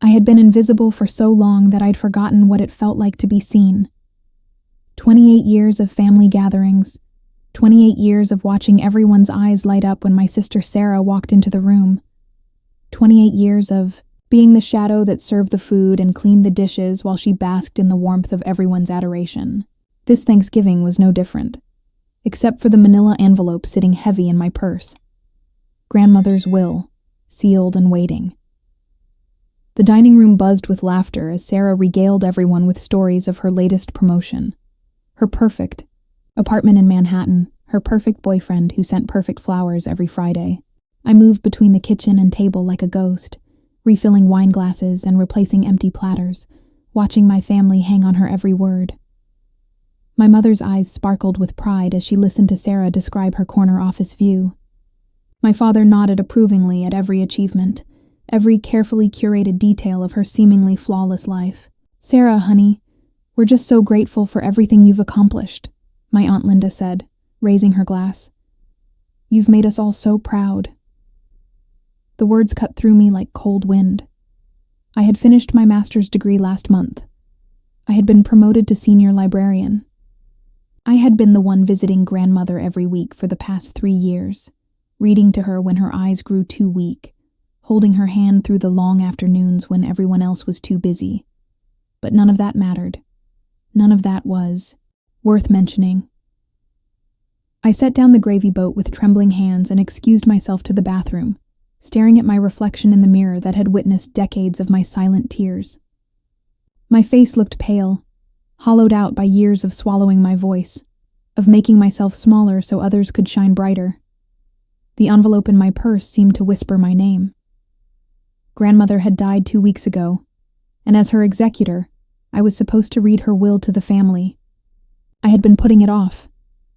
I had been invisible for so long that I'd forgotten what it felt like to be seen. 28 years of family gatherings, 28 years of watching everyone's eyes light up when my sister Sarah walked into the room, 28 years of being the shadow that served the food and cleaned the dishes while she basked in the warmth of everyone's adoration. This Thanksgiving was no different, except for the manila envelope sitting heavy in my purse. Grandmother's will, sealed and waiting. The dining room buzzed with laughter as Sarah regaled everyone with stories of her latest promotion. Her perfect apartment in Manhattan, her perfect boyfriend who sent perfect flowers every Friday. I moved between the kitchen and table like a ghost, refilling wine glasses and replacing empty platters, watching my family hang on her every word. My mother's eyes sparkled with pride as she listened to Sarah describe her corner office view. My father nodded approvingly at every achievement, every carefully curated detail of her seemingly flawless life. "Sarah, honey, we're just so grateful for everything you've accomplished," my Aunt Linda said, raising her glass. "You've made us all so proud." The words cut through me like cold wind. I had finished my master's degree last month. I had been promoted to senior librarian. I had been the one visiting grandmother every week for the past 3 years, reading to her when her eyes grew too weak, holding her hand through the long afternoons when everyone else was too busy. But none of that mattered. None of that was worth mentioning. I set down the gravy boat with trembling hands and excused myself to the bathroom, staring at my reflection in the mirror that had witnessed decades of my silent tears. My face looked pale, hollowed out by years of swallowing my voice, of making myself smaller so others could shine brighter. The envelope in my purse seemed to whisper my name. Grandmother had died 2 weeks ago, and as her executor, I was supposed to read her will to the family. I had been putting it off,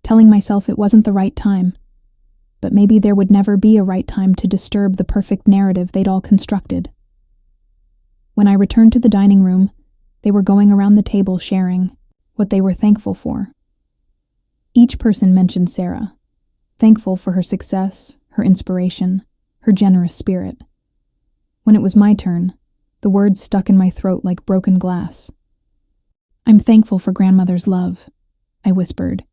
telling myself it wasn't the right time, but maybe there would never be a right time to disturb the perfect narrative they'd all constructed. When I returned to the dining room, they were going around the table sharing what they were thankful for. Each person mentioned Sarah, thankful for her success, her inspiration, her generous spirit. When it was my turn, the words stuck in my throat like broken glass. "I'm thankful for grandmother's love," I whispered,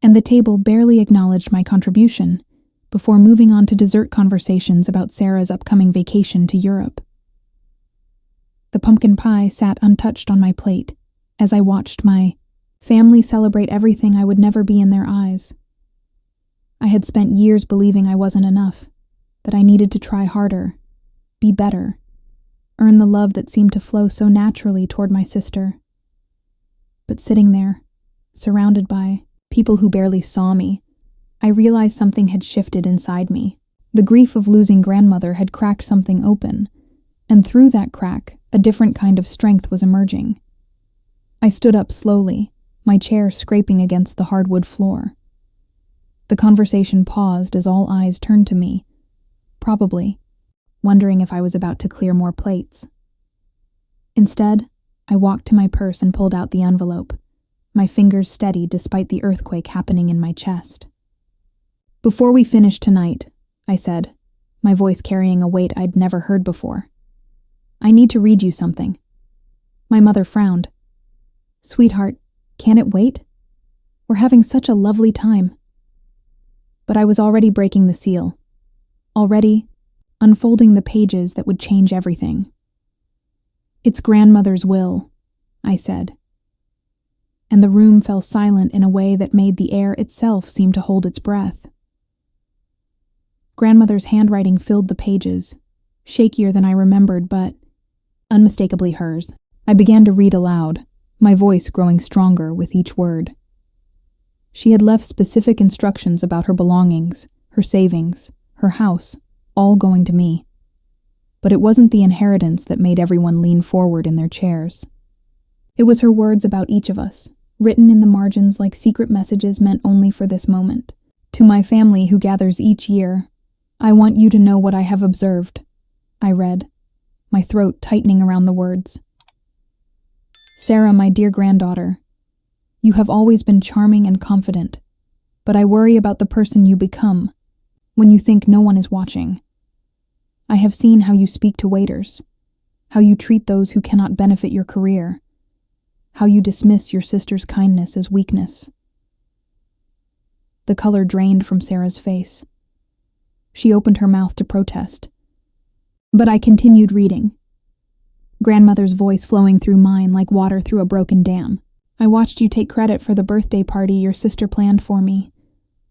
and the table barely acknowledged my contribution before moving on to dessert conversations about Sarah's upcoming vacation to Europe. The pumpkin pie sat untouched on my plate as I watched my family celebrate everything I would never be in their eyes. I had spent years believing I wasn't enough, that I needed to try harder, be better, earn the love that seemed to flow so naturally toward my sister. But sitting there, surrounded by people who barely saw me, I realized something had shifted inside me. The grief of losing grandmother had cracked something open, and through that crack, a different kind of strength was emerging. I stood up slowly, my chair scraping against the hardwood floor. The conversation paused as all eyes turned to me, probably wondering if I was about to clear more plates. Instead, I walked to my purse and pulled out the envelope, my fingers steady despite the earthquake happening in my chest. "Before we finish tonight," I said, my voice carrying a weight I'd never heard before, "I need to read you something." My mother frowned. "Sweetheart, can it wait? We're having such a lovely time." But I was already breaking the seal, already unfolding the pages that would change everything. "It's grandmother's will," I said, and the room fell silent in a way that made the air itself seem to hold its breath. Grandmother's handwriting filled the pages, shakier than I remembered, but unmistakably hers. I began to read aloud, my voice growing stronger with each word. She had left specific instructions about her belongings, her savings, her house, all going to me. But it wasn't the inheritance that made everyone lean forward in their chairs. It was her words about each of us, written in the margins like secret messages meant only for this moment. "To my family who gathers each year, I want you to know what I have observed," I read, my throat tightening around the words. "Sarah, my dear granddaughter, you have always been charming and confident, but I worry about the person you become when you think no one is watching. I have seen how you speak to waiters, how you treat those who cannot benefit your career, how you dismiss your sister's kindness as weakness. The color drained from Sarah's face. She opened her mouth to protest. But I continued reading, grandmother's voice flowing through mine like water through a broken dam. I watched you take credit for the birthday party your sister planned for me.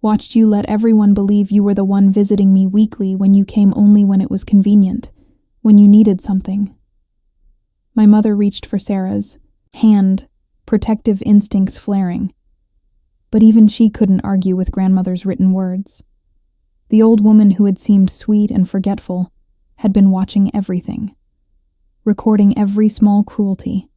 Watched you let everyone believe you were the one visiting me weekly when you came only when it was convenient, when you needed something. My mother reached for Sarah's hand, protective instincts flaring. But even she couldn't argue with grandmother's written words. The old woman who had seemed sweet and forgetful had been watching everything, recording every small cruelty,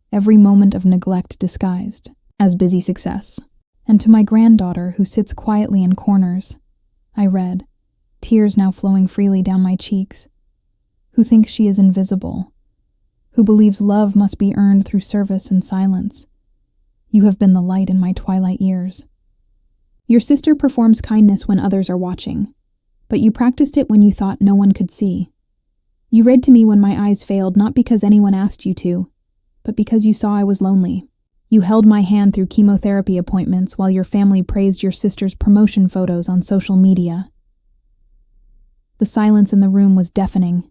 every moment of neglect disguised as busy success. And to my granddaughter, who sits quietly in corners, I read, tears now flowing freely down my cheeks, who thinks she is invisible, who believes love must be earned through service and silence. You have been the light in my twilight years. Your sister performs kindness when others are watching, but you practiced it when you thought no one could see. You read to me when my eyes failed, not because anyone asked you to, but because you saw I was lonely. You held my hand through chemotherapy appointments while your family praised your sister's promotion photos on social media. The silence in the room was deafening.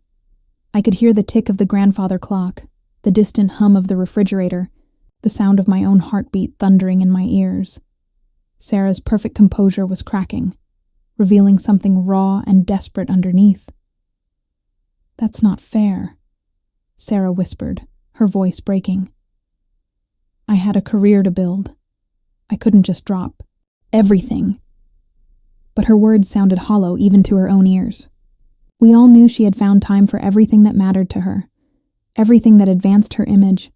I could hear the tick of the grandfather clock, the distant hum of the refrigerator, the sound of my own heartbeat thundering in my ears. Sarah's perfect composure was cracking, revealing something raw and desperate underneath. "That's not fair," Sarah whispered, her voice breaking. I had a career to build. I couldn't just drop everything. But her words sounded hollow even to her own ears. We all knew she had found time for everything that mattered to her, everything that advanced her image,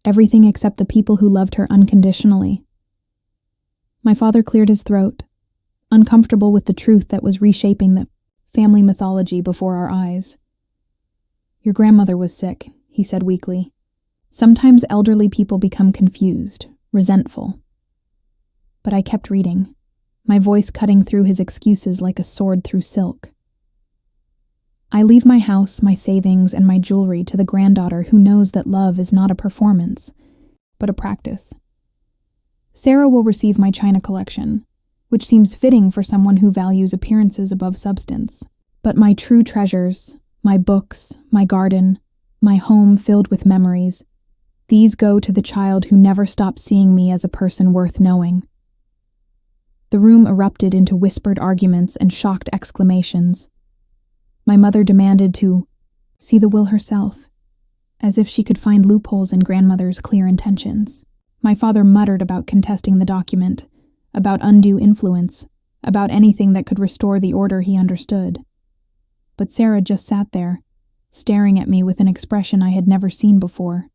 everything except the people who loved her unconditionally. My father cleared his throat, uncomfortable with the truth that was reshaping the family mythology before our eyes. "Your grandmother was sick," he said weakly. "Sometimes elderly people become confused, resentful." But I kept reading, my voice cutting through his excuses like a sword through silk. "I leave my house, my savings, and my jewelry to the granddaughter who knows that love is not a performance, but a practice. Sarah will receive my china collection, which seems fitting for someone who values appearances above substance. But my true treasures, my books, my garden, my home filled with memories, these go to the child who never stopped seeing me as a person worth knowing." The room erupted into whispered arguments and shocked exclamations. My mother demanded to see the will herself, as if she could find loopholes in grandmother's clear intentions. My father muttered about contesting the document, about undue influence, about anything that could restore the order he understood. But Sarah just sat there, staring at me with an expression I had never seen before.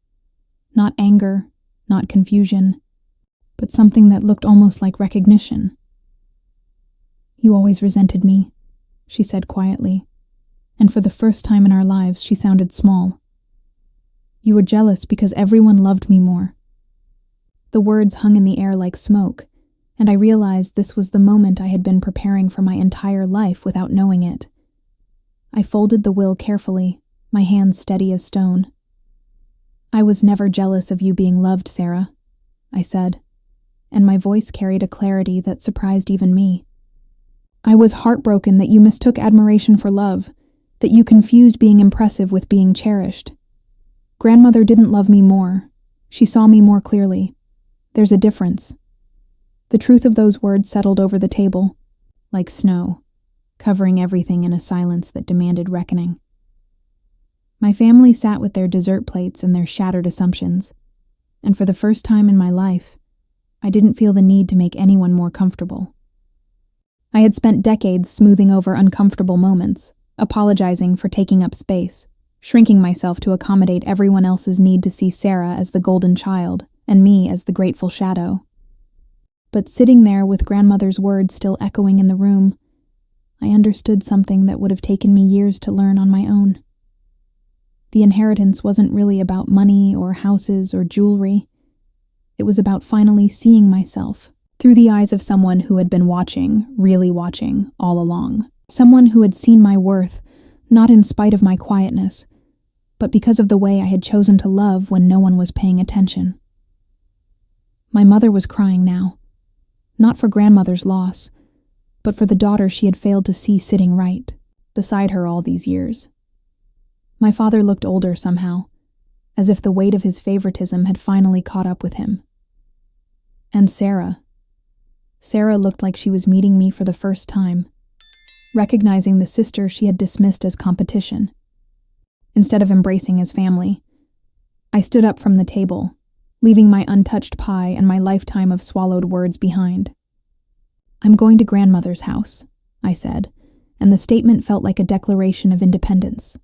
Not anger, not confusion, but something that looked almost like recognition. "You always resented me," she said quietly, and for the first time in our lives she sounded small. "You were jealous because everyone loved me more." The words hung in the air like smoke, and I realized this was the moment I had been preparing for my entire life without knowing it. I folded the will carefully, my hands steady as stone. "I was never jealous of you being loved, Sarah," I said, and my voice carried a clarity that surprised even me. "I was heartbroken that you mistook admiration for love, that you confused being impressive with being cherished. Grandmother didn't love me more. She saw me more clearly. There's a difference." The truth of those words settled over the table, like snow, covering everything in a silence that demanded reckoning. My family sat with their dessert plates and their shattered assumptions, and for the first time in my life, I didn't feel the need to make anyone more comfortable. I had spent decades smoothing over uncomfortable moments, apologizing for taking up space, shrinking myself to accommodate everyone else's need to see Sarah as the golden child and me as the grateful shadow. But sitting there with grandmother's words still echoing in the room, I understood something that would have taken me years to learn on my own. The inheritance wasn't really about money or houses or jewelry. It was about finally seeing myself through the eyes of someone who had been watching, really watching, all along. Someone who had seen my worth, not in spite of my quietness, but because of the way I had chosen to love when no one was paying attention. My mother was crying now, not for grandmother's loss, but for the daughter she had failed to see sitting right beside her all these years. My father looked older somehow, as if the weight of his favoritism had finally caught up with him. And Sarah looked like she was meeting me for the first time, recognizing the sister she had dismissed as competition. Instead of embracing as family, I stood up from the table, leaving my untouched pie and my lifetime of swallowed words behind. "I'm going to grandmother's house," I said, and the statement felt like a declaration of independence.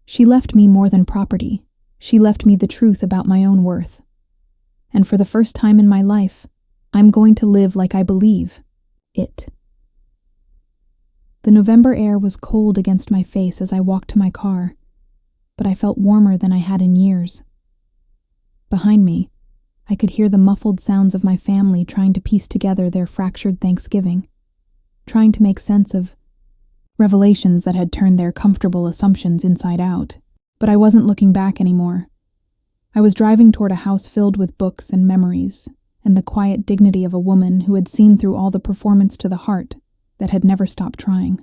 She left me more than property. She left me the truth about my own worth. And for the first time in my life, I'm going to live like I believe it. The November air was cold against my face as I walked to my car, but I felt warmer than I had in years. Behind me, I could hear the muffled sounds of my family trying to piece together their fractured Thanksgiving, trying to make sense of revelations that had turned their comfortable assumptions inside out. But I wasn't looking back anymore. I was driving toward a house filled with books and memories, and the quiet dignity of a woman who had seen through all the performance to the heart that had never stopped trying.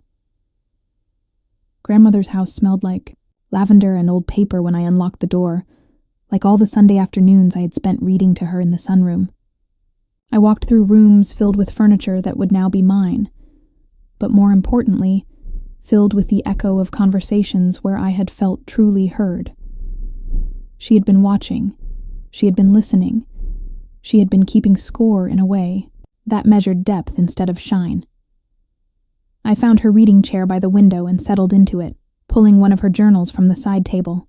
Grandmother's house smelled like lavender and old paper when I unlocked the door, like all the Sunday afternoons I had spent reading to her in the sunroom. I walked through rooms filled with furniture that would now be mine, but more importantly, filled with the echo of conversations where I had felt truly heard. She had been watching. She had been listening. She had been keeping score in a way that measured depth instead of shine. I found her reading chair by the window and settled into it, pulling one of her journals from the side table.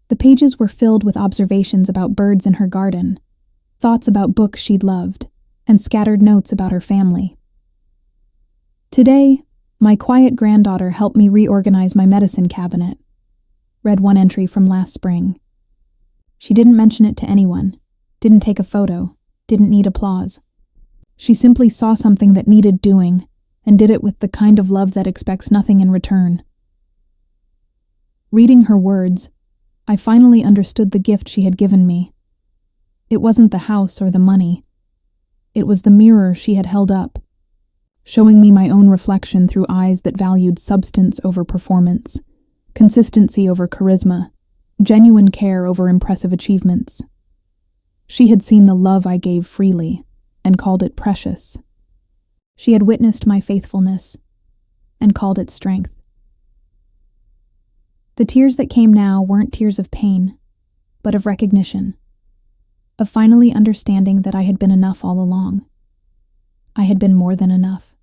The pages were filled with observations about birds in her garden, thoughts about books she'd loved, and scattered notes about her family. Today, my quiet granddaughter helped me reorganize my medicine cabinet, read one entry from last spring. She didn't mention it to anyone, didn't take a photo, didn't need applause. She simply saw something that needed doing, and did it with the kind of love that expects nothing in return. Reading her words, I finally understood the gift she had given me. It wasn't the house or the money. It was the mirror she had held up, showing me my own reflection through eyes that valued substance over performance, consistency over charisma, genuine care over impressive achievements. She had seen the love I gave freely and called it precious. She had witnessed my faithfulness and called it strength. The tears that came now weren't tears of pain, but of recognition, of finally understanding that I had been enough all along. I had been more than enough.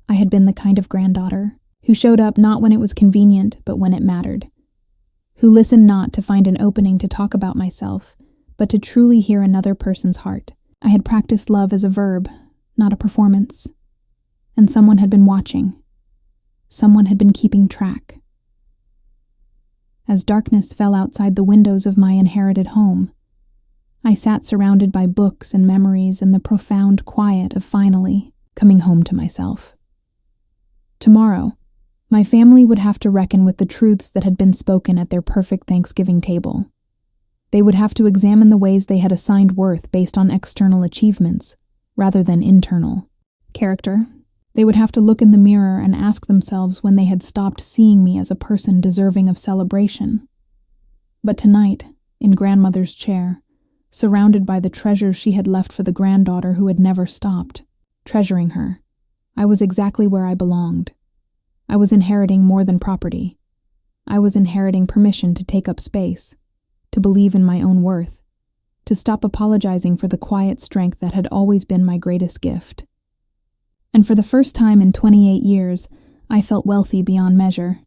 I had been the kind of granddaughter who showed up not when it was convenient, but when it mattered, who listened not to find an opening to talk about myself, but to truly hear another person's heart. I had practiced love as a verb, not a performance, and someone had been watching. Someone had been keeping track. As darkness fell outside the windows of my inherited home, I sat surrounded by books and memories in the profound quiet of finally coming home to myself. Tomorrow, my family would have to reckon with the truths that had been spoken at their perfect Thanksgiving table. They would have to examine the ways they had assigned worth based on external achievements, rather than internal character. They would have to look in the mirror and ask themselves when they had stopped seeing me as a person deserving of celebration. But tonight, in grandmother's chair, surrounded by the treasures she had left for the granddaughter who had never stopped, treasuring her, I was exactly where I belonged. I was inheriting more than property. I was inheriting permission to take up space, to believe in my own worth, to stop apologizing for the quiet strength that had always been my greatest gift. And for the first time in 28 years, I felt wealthy beyond measure.